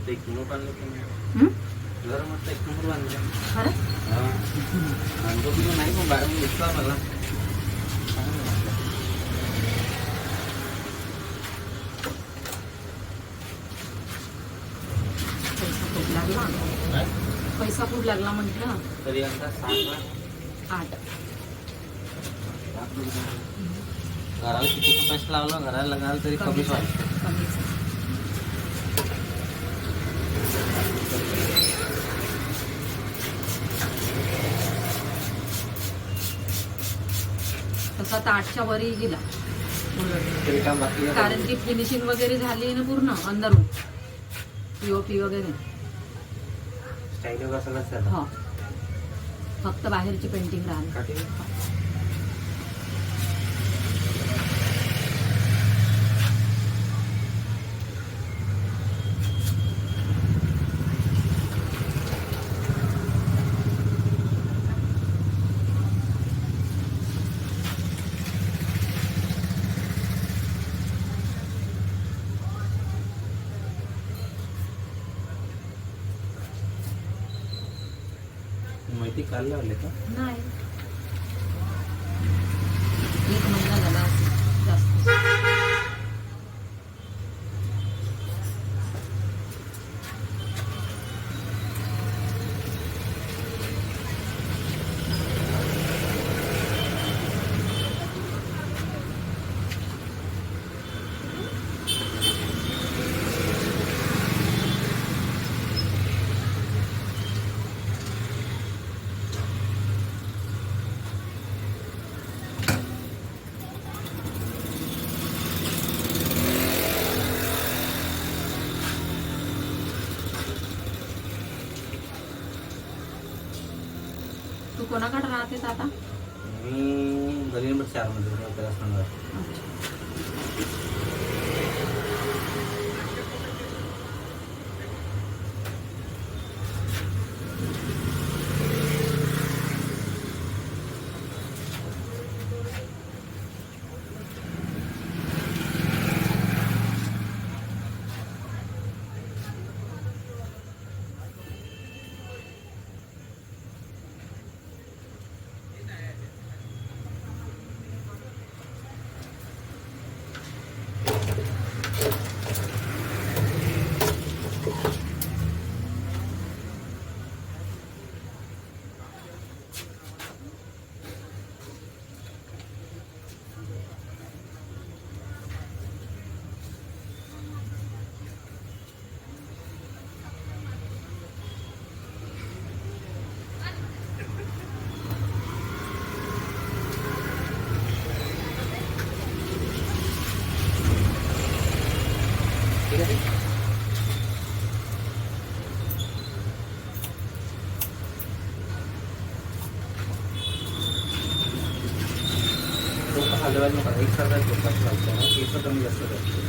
मस्त एक नंबर बांधलं की हं? घर मस्त एक नंबर बांधलं. खरं हा आणि तो तुला नाही पण बाहेरून दिसला मला. पैसा खूप लागला. काय? पैसा खूप लागला म्हटलं. तरी आता 7 लाख 8. घराला किती पैसे लावला घराला लगाल तरी कमीच वाटतं. कमीच. तसा तर 8च्या वरही गेला तरी काम बाकी आहे. कारण की फिनिशिंग वगैरे झाली ना पूर्ण अंदरून पीओपी वगैरे. स्टाईल वगैरे सगळंच झालं. हो फक्त बाहेरची पेंटिंग राहिली. काठी? माहिती काल लावले का? नाही 1 महिना झाला असेल जास्त. तू कोणाकडे राहतेस आता? मी गली नंबर 4 मध्ये त्याला सांगा. ठीक आहे. डोकं हलवायला नका. एकसारखा डोकं चालतो ना. केस कमी जास्त करतो.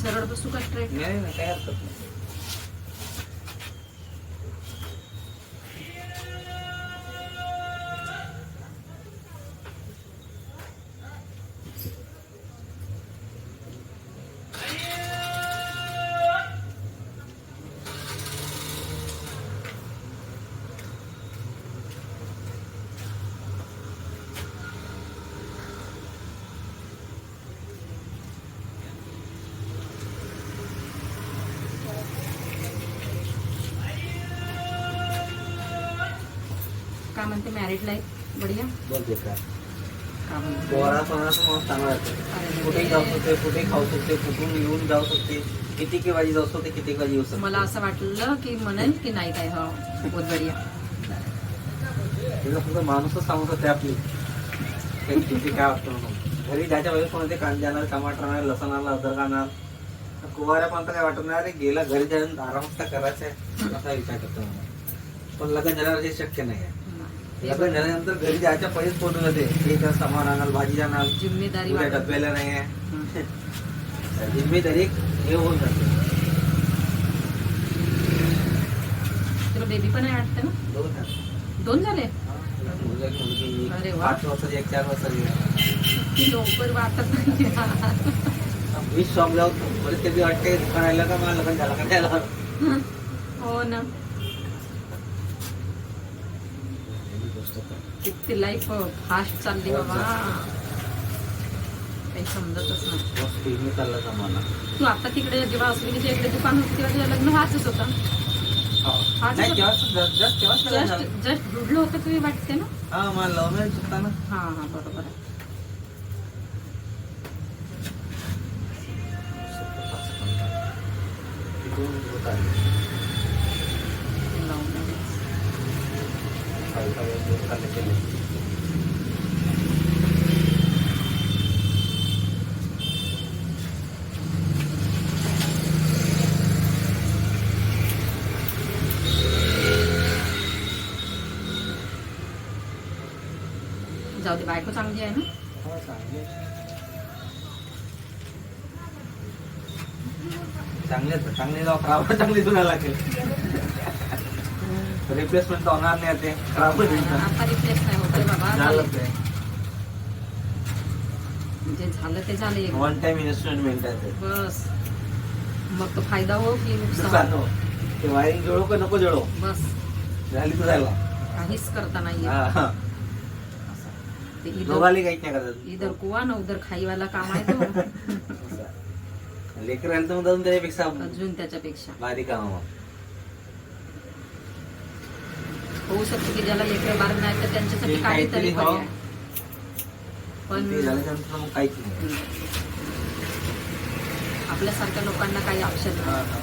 सरळ बसू का स्ट्रेट? नाही नाही काय हरकत नाही. काय म्हणते मॅरिड लाईफ बढिया बहुत बेकार. का म्हणते? पोरापणाचं मग चांगलं अरे राहतं. कुठेही जाऊ शकते, कुठेही खाऊ शकते, कुठून येऊन जाऊ शकते, किती वाजी जाऊ शकते, किती वाजी येऊ शकते. मला असं वाटलं की म्हणेल की नाही काय हो बहुत बढिया. तिला फक्त माणूसच सांगू शकते आपली किती काय वाटतं म्हणून. घरी जायच्या वेळेस कोणते कांदे आणणार, टमाटर आणणार, लसण आणणार, अद्रक आणणार. कुवाऱ्यापर्यंत काय वाटत नाही, अरे गेला घरी जाऊन आरामात करायचं आहे असा विचार करतो मला. पण लग्न झाल्यावर हे शक्य नाही आहे. लग्न झाल्यानंतर घरी जायच्या पहिलेच फोटो जाते, हे त्या सामान आणाल, भाजी आणाल, जिम्मेदारी उद्या वाटत. डब्याला नाही आहे. जिम्मेदारी हे होऊन जाते. तुला बेबी पण आहे वाटतं ना? दोन आहे. 2 झाले? मुलगा एक मुलगी, अरे वा. 5 वर्षाची, एक 4 वर्षाची आहे. ती लवकर वाटत नाही. मी शॉप जाऊ बरेच कधी वाटते दुकान आलं का मला लग्न झालं का त्याला. हो ना, किती लाईफ फास्ट चालली बाबा, काही समजतच नाही. स्पीडने चालला जमाना. तू आता तिकडे जेव्हा अश्विनीच्या इकडे दुकान होती तेव्हा तुझं लग्न व्हायचंच होतं. नाही तेव्हाच जस्ट जुडलं होतं तुम्ही वाटते ना? हा मला लव्ह मॅरेज होता ना. हा हा बरोबर आहे. तिथून होत आहे. Love marriage. चालले केले. जाऊ दे, बायको चांगली आहे ना? हा, चांगले चांगले जाऊ, खराब चांगली तुला लागेल. रिप्लेसमेंट तर होणार नाही ते, खराब आता रिप्लेस नाही होत रे बाबा. झालं ते जे झालं ते झालं एक. वन टाइम इन्व्हेस्टमेंट आहे ते. बस मग तो फायदा हो की नुकसान नुकसान हो. ते वायरिंग जोडो का नको जोडो, बस झाली तर झाला. काहीच करता नाही हा, येत. हा. ते इधर दोघाली काहीच नाही करत. इधर कुवा ना उधर खाईवाला काम आहे तो. लेकर राहिलं तर मग जाऊन त्याच्यापेक्षा अजून त्याच्यापेक्षा भारी काम मग. होऊ शकतं की ज्याला लेकर बार नाही तर त्यांच्यासाठी ते काहीतरी काहीतरी हो. पर्याय. पण ते झाल्यानंतर मग काहीच नाही. आपल्यासारख्या लोकांना काही ऑप्शन हा, नाही. हा.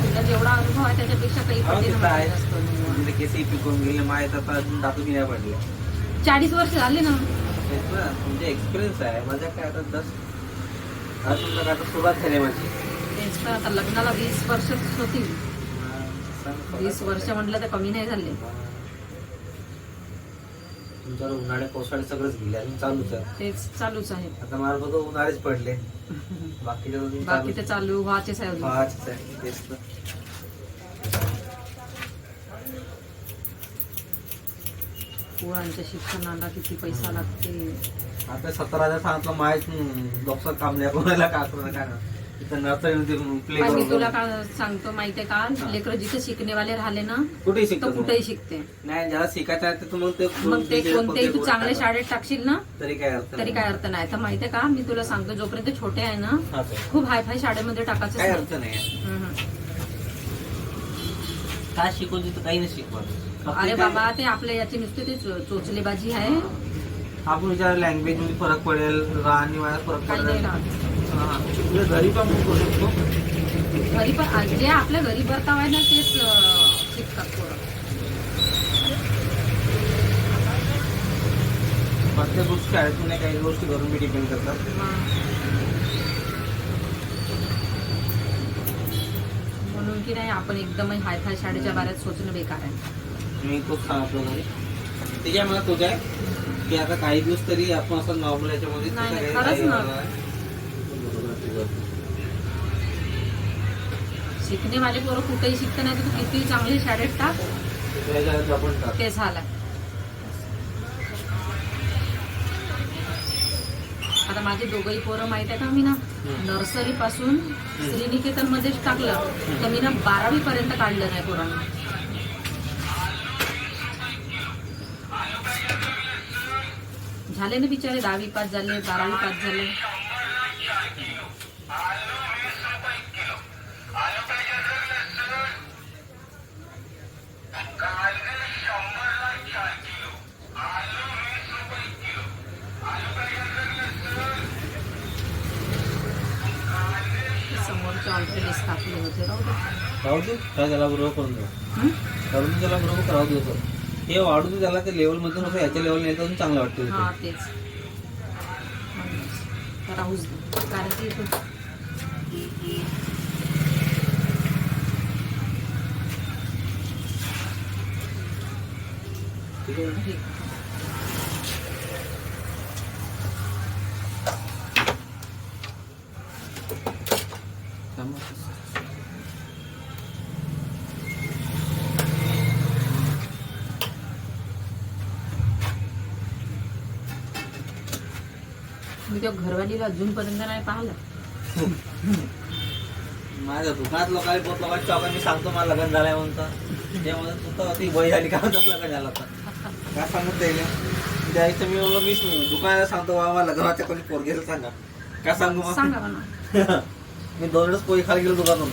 तुला जेवढा अनुभव आहे त्याच्यापेक्षा काही हो, पटीने ते तर आहे. मोठा असतो. म्हणजे केसही पिकून गेले, माहीत आता अजून दाखवून नाही पडले. 40 वर्ष झाले ना. तेच ना, म्हणजे एक्सपिरियन्स आहे माझ्या. काय आता 10 अजून तर आता सुरुवात झाली माझी. तेच तर आता लग्नाला 20 वर्ष होती. 20 वर्ष म्हटलं तर कमी नाही झाले. तुमच्यावर उन्हाळे पावसाळे सगळंच गेले, अजून चालूच आहे. तेच चालूच आहे. आता मला फक्त उन्हाळेच पडले, बाकीच्या अजून बाकी ते चालू व्हायचेच आहे अजून. पाहायचंच आहे. तेच तर. पोरांच्या शिक्षणाला किती पैसा लागते. आता 17,000 सांगितलं माहीत डॉक्टर काम नाही कोणाला का करू काय ना. तिथं नर्सरी प्ले आणि मी तुला काय सांगतो माहितीये का, लेकर जिथे शिकणेवाले राहिले ना कुठेही तर शिकतो. कुठेही शिकते. नाही ज्याला शिकायचं आहे ते मग ते कोणतेही तू चांगल्या शाळेत टाकशील ना तरी काय अर्थ तरी काय अर्थ नाही. तर माहितीये का, मी तुला सांगतो जोपर्यंत छोटे आहे ना हा, सर. खूप हायफाय शाळेमध्ये टाकायचं काय नाही. अर्थ नाही. हम्म. काय शिकवते तर काही नाही शिकवत. फक्त अरे काय- बाबा ते आपल्या याची नुसती ते चोचलेबाजी आहे. आपण विचार लँग्वेज मध्ये फरक पडेल, राहणीमानात फरक काही नाही पडेल. राहत. हा. तुझ्या घरी पण करू शकतो. घरी पण जे आपल्या घरी बर्ताव आहे ना तेच शिकतात पोरं. प्रत्येक गोष्टी शाळेतून नाही, काही गोष्टी घरून बी डिपेंड करतात. म्हणून की नाही आपण एकदम हायफाय शाळेच्या बाऱ्यात सोचणं बेकार आहे. मी खूप सांगतो घरी त्याच्या मनात होत आहे की आता काही दिवस तरी आपण असं नॉर्मल याच्यामध्ये नाही, काही- खरंच काही ना. होणार आहे. शिकणेवाले पोरं कुठेही शिकत नाही तर तू किती चांगली शाळेत टाक त्याच्यात आपण टाक. ते झालं. आता माझे दोघंही पोरं माहित आहे का, मी ना नर्सरी पासून श्रीनिकेतन मध्येच टाकलं तर मी ना 12वी पर्यंत काढलं नाही पोरांना. झाले ना बिचारे 10वी पास झाले, 12वी पास झाले. टमाटरचे ऑलरेडी टाकले होते, राहू दे. राहू दे काय त्याला बरोबर करून देऊ. हं? करून दे त्याला बरोबर राहू देऊ. हे वाढू दे त्याला, ते लेवलमधून असं याच्या लेवल नेलं अजून चांगलं वाटतं. हा तेच म्हणूनच. तर राहूच दे, कारण की ठीक आहे. ठीक. मी त्या घरवालीला अजूनपर्यंत नाही पाहिलं. माझ्या दुकानात लोकांनी बहुत लोकांची चौकात मी सांगतो मला लग्न झालंय म्हणतं. ते म्हणत होतं ती वय झाली का म्हणतात लग्न झालं तर काय सांगत त्याला. द्यायचं मी म्हणलं मीच दुकानाला सांगतो बाबा लग्नाच्या कोणी पोरगेला सांगा. काय सांगू मग. सांगा म्हणा. मी 2 वेळेस पोळी खाली गेलो दुकानातून.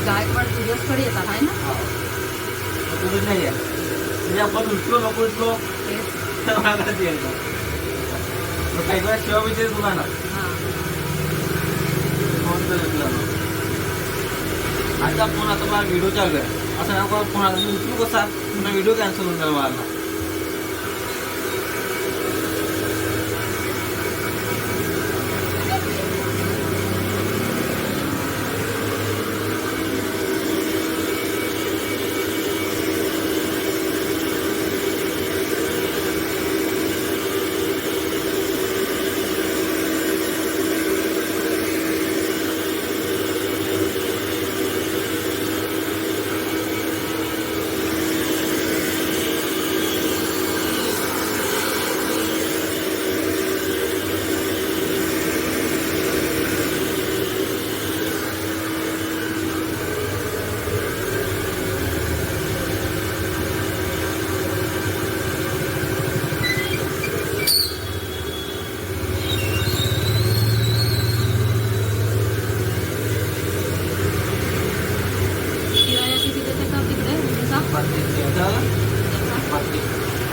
गायकवाड तुझ्याचकडे येतात आहे ना. तुम्ही नाही आहे म्हणजे आपण उठलो नको उठलो तेच. काही वेळा शिवा विचार दुकानात हा. आता फोन आता मला व्हिडिओ चालू आहे असं नको फोन आला मी उचलू कसा पुन्हा व्हिडिओ कॅन्सल होऊन जाईल मला.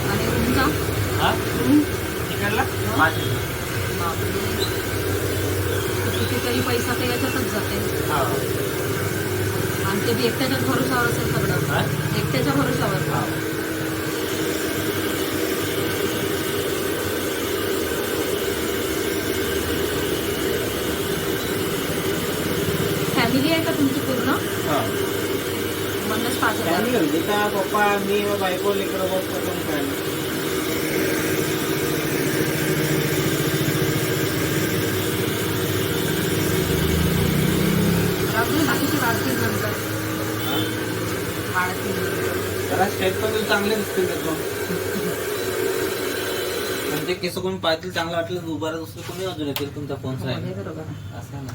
आणि रूमचा कितीतरी पैसा तर याच्यातच जाते. आणि ते बी एकट्याच्याच भरोशावर असेल सगळं. एकट्याच्या भरोशावर. फॅमिली आहे का तुमची पूर्ण. म्हणूनच 5,000. पप्पा मी बायको लेकर काय बाकीची वाढतील नंतर. वाढतील त्याला स्टेप पण चांगले दिसतील त्याचं. म्हणजे केस कोणी पाहतील चांगलं वाटलं उभारा दुसरं कोणी अजून येतील तुमचा फोन आहे. बरोबर आहे. असं ना.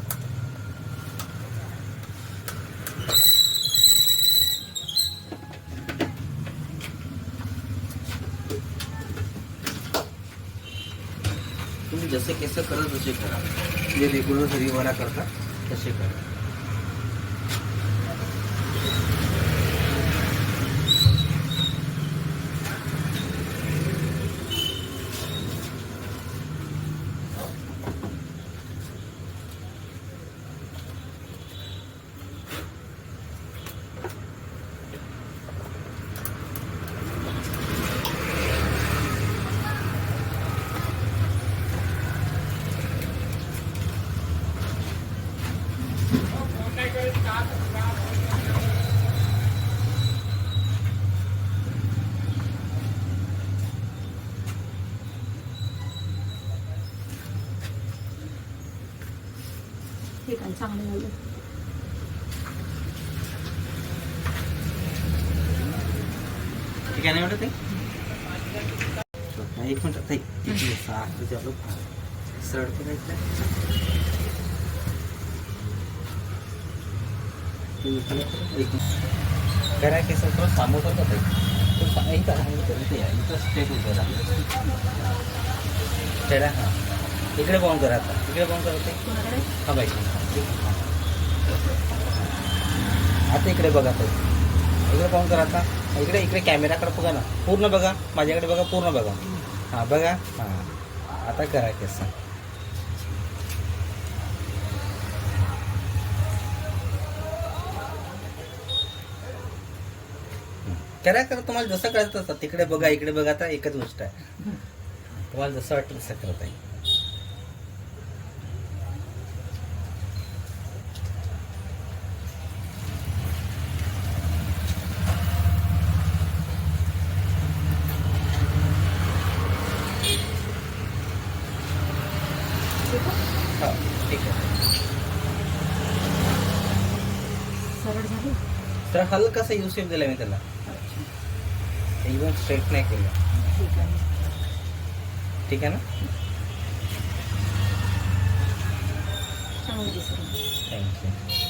तुम्ही जसे केस करत तसे करा. जे रेग्युलर घरी वरा करता तसे करा. ठीक आहे, चांगलं झालं. ठीक आहे. नाही वाटत एक मिनिट ताई. सरळ करायचं. करा केस थोडं सामोर करत आहे इथं स्टेप उभं राहतं चढा. हां इकडे पाहून करा आता. इकडे पाहून करते कोणाकडे? हा बाई आता इकडे बघा तर इकडे पाहून करा आता. इकडे इकडे कॅमेराकडे बघा ना. पूर्ण बघा माझ्याकडे बघा. पूर्ण बघा. हां बघा. हां आता करा केस. करा करा तुम्हाला जसं करायचं तसं. तिकडे बघा इकडे बघा. आता एकच गोष्ट आहे. तुम्हाला जसं वाटतं तसं करत आहे. हो ठीक आहे. सरळ झाली. तर हलकासा यू शेप दिला मी त्याला. एकदम स्ट्रेट नाही केलं. ठीक आहे. ठीक आहे ना. चांगली दिसली. थँक्यू.